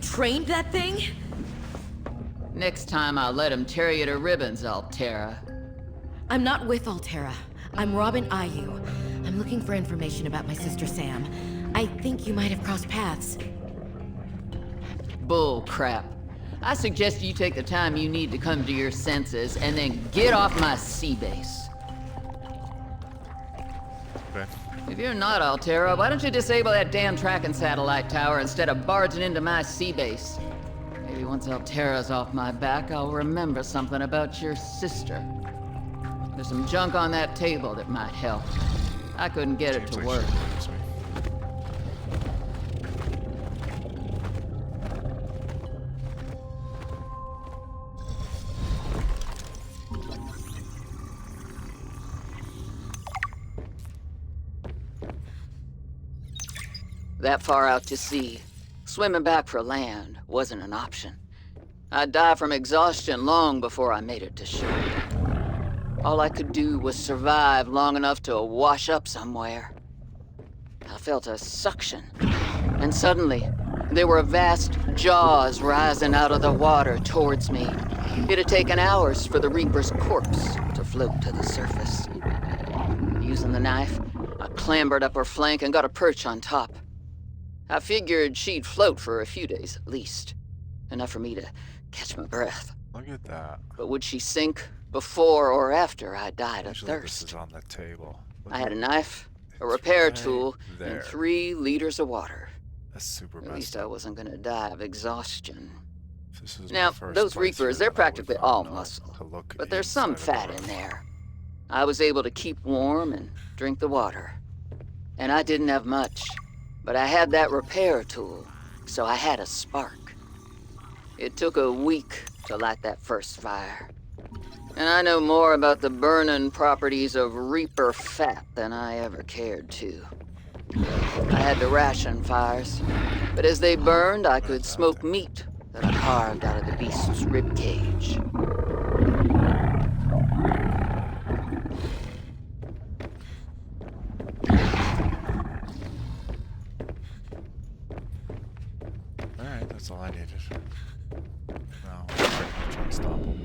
trained that thing? Next time I'll let him tear you to ribbons, Altera. I'm not with Altera. I'm Robin Ayu. I'm looking for information about my sister Sam. I think you might have crossed paths. Bull crap. I suggest you take the time you need to come to your senses and then get off my sea base. Okay. If you're not Altera, why don't you disable that damn tracking satellite tower instead of barging into my sea base? Maybe once Altera's off my back, I'll remember something about your sister. There's some junk on that table that might help. I couldn't get it to work. That far out to sea, swimming back for land wasn't an option. I'd die from exhaustion long before I made it to shore. All I could do was survive long enough to wash up somewhere. I felt a suction, and suddenly, there were vast jaws rising out of the water towards me. It had taken hours for the Reaper's corpse to float to the surface. Using the knife, I clambered up her flank and got a perch on top. I figured she'd float for a few days at least. Enough for me to catch my breath. Look at that. But would she sink before or after I died of Usually thirst? this is on the table. I had a knife, a repair right tool, there. and 3 liters of water. That's super At messed least I up. wasn't gonna die of exhaustion. If this was my Now, first those playthrough, Reapers, they're then I would practically not all know muscle. to look But there's some inside fat of in them. there. I was able to keep warm and drink the water. And I didn't have much, but I had that repair tool, so I had a spark. It took a week to light that first fire. And I know more about the burning properties of Reaper fat than I ever cared to. I had to ration fires, but as they burned, I could smoke meat that I carved out of the beast's rib cage. Alright, that's all I needed. Now, I'm pretty much unstoppable.